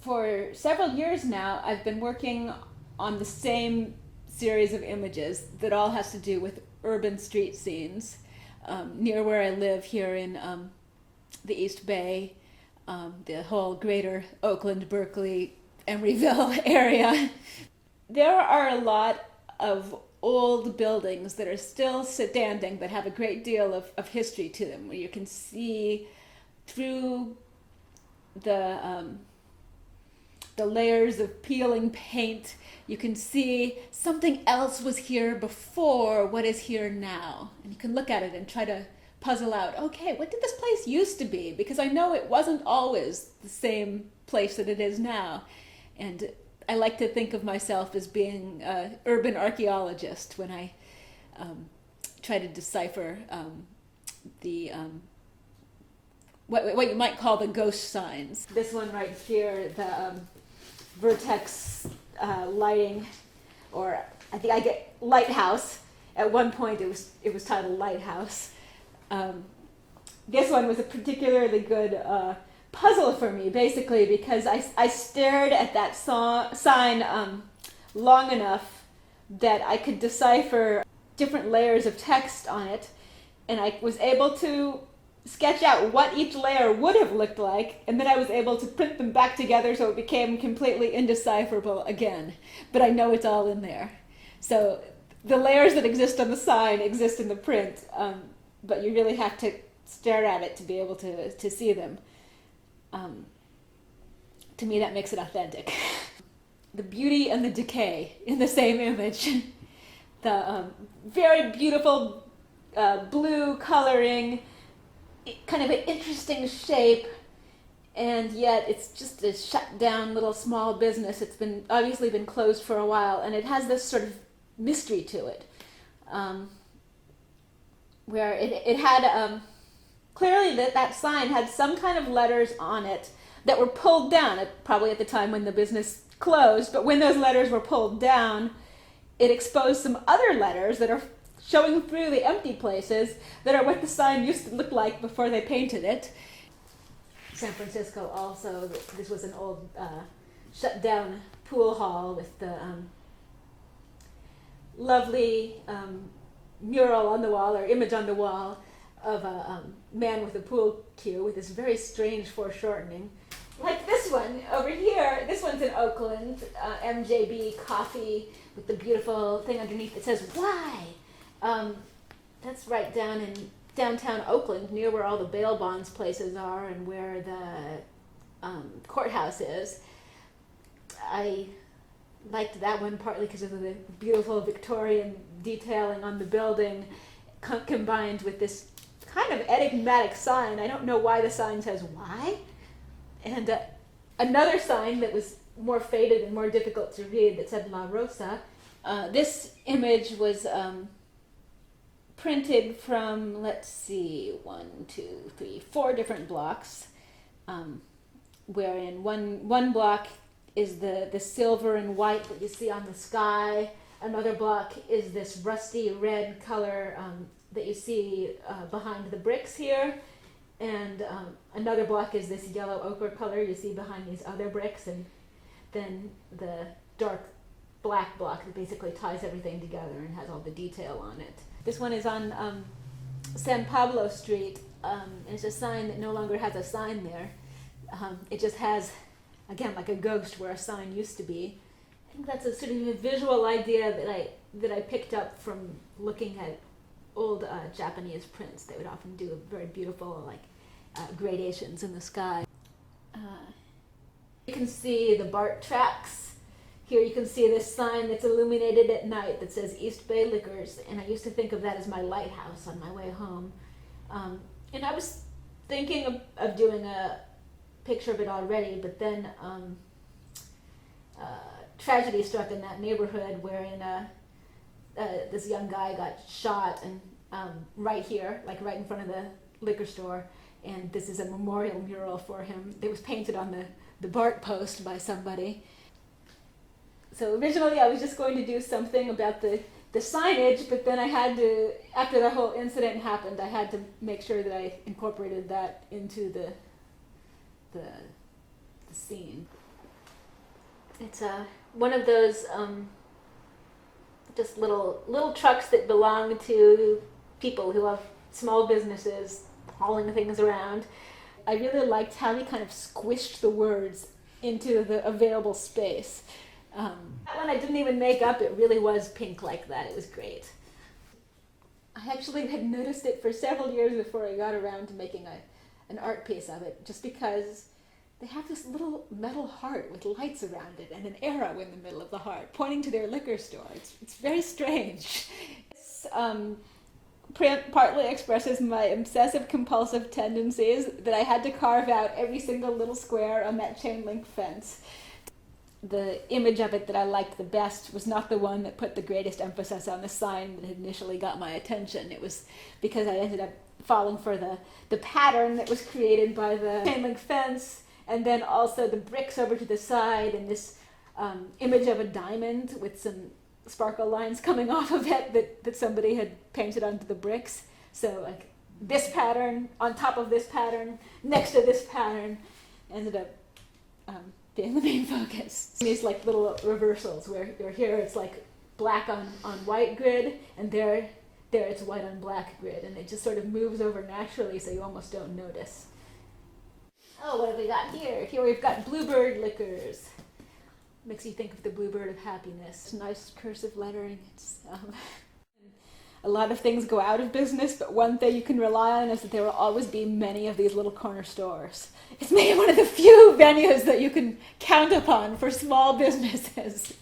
For several years now, I've been working on the same series of images that all has to do with urban street scenes near where I live here in the East Bay, the whole greater Oakland, Berkeley, Emeryville area. There are a lot of old buildings that are still standing that have a great deal of history to them, where you can see through the layers of peeling paint, you can see something else was here before what is here now. And you can look at it and try to puzzle out, okay, what did this place used to be? Because I know it wasn't always the same place that it is now. And I like to think of myself as being an urban archeologist when I try to decipher what you might call the ghost signs. This one right here, the vertex lighting, or I think I get lighthouse. At one point it was titled Lighthouse. This one was a particularly good puzzle for me, basically, because I stared at that sign long enough that I could decipher different layers of text on it, and I was able to sketch out what each layer would have looked like, and then I was able to print them back together so it became completely indecipherable again. But I know it's all in there. So the layers that exist on the sign exist in the print, but you really have to stare at it to be able to see them. To me, that makes it authentic. The beauty and the decay in the same image. The very beautiful blue coloring, kind of an interesting shape, and yet it's just a shut down little small business. It's obviously been closed for a while, and it has this sort of mystery to it, where it had clearly that sign had some kind of letters on it that were pulled down, probably at the time when the business closed, but when those letters were pulled down, it exposed some other letters that are showing through the empty places that are what the sign used to look like before they painted it. San Francisco also, this was an old shut down pool hall with the lovely mural on the wall, or image on the wall, of a man with a pool cue with this very strange foreshortening. Like this one over here, this one's in Oakland, MJB Coffee, with the beautiful thing underneath that says, "Why?" That's right down in downtown Oakland, near where all the bail bonds places are and where the courthouse is. I liked that one partly because of the beautiful Victorian detailing on the building, combined with this kind of enigmatic sign. I don't know why the sign says "Why?" And another sign that was more faded and more difficult to read that said "La Rosa." This image was printed from, let's see, 4 different blocks, wherein one block is the silver and white that you see on the sky. Another block is this rusty red color that you see behind the bricks here. And another block is this yellow ochre color you see behind these other bricks. And then the dark black block that basically ties everything together and has all the detail on it. This one is on San Pablo Street, and it's a sign that no longer has a sign there. It just has, again, like a ghost where a sign used to be. I think that's a sort of a visual idea that I picked up from looking at old Japanese prints. They would often do very beautiful gradations in the sky. You can see the BART tracks. Here you can see this sign that's illuminated at night that says East Bay Liquors, and I used to think of that as my lighthouse on my way home. And I was thinking of doing a picture of it already, but then tragedy struck in that neighborhood wherein this young guy got shot, and right here, like right in front of the liquor store, and this is a memorial mural for him. It was painted on the BART post by somebody. So originally I was just going to do something about the signage, but then I had to, after the whole incident happened, I had to make sure that I incorporated that into the scene. It's one of those just little trucks that belong to people who have small businesses hauling things around. I really liked how he kind of squished the words into the available space. That one I didn't even make up. It really was pink like that. It was great. I actually had noticed it for several years before I got around to making an art piece of it, just because they have this little metal heart with lights around it and an arrow in the middle of the heart pointing to their liquor store. It's very strange. This print partly expresses my obsessive compulsive tendencies that I had to carve out every single little square on that chain link fence. The image of it that I liked the best was not the one that put the greatest emphasis on the sign that had initially got my attention. It was because I ended up falling for the pattern that was created by the chain link fence, and then also the bricks over to the side, and this image of a diamond with some sparkle lines coming off of it that somebody had painted onto the bricks. So like this pattern on top of this pattern next to this pattern ended up being the main focus. These like little reversals where here it's like black on white grid, and there it's white on black grid, and it just sort of moves over naturally so you almost don't notice. Oh, what have we got here? Here we've got bluebird liquors. Makes you think of the bluebird of happiness. Nice cursive lettering. It's a lot of things go out of business, but one thing you can rely on is that there will always be many of these little corner stores. It's maybe one of the few venues that you can count upon for small businesses.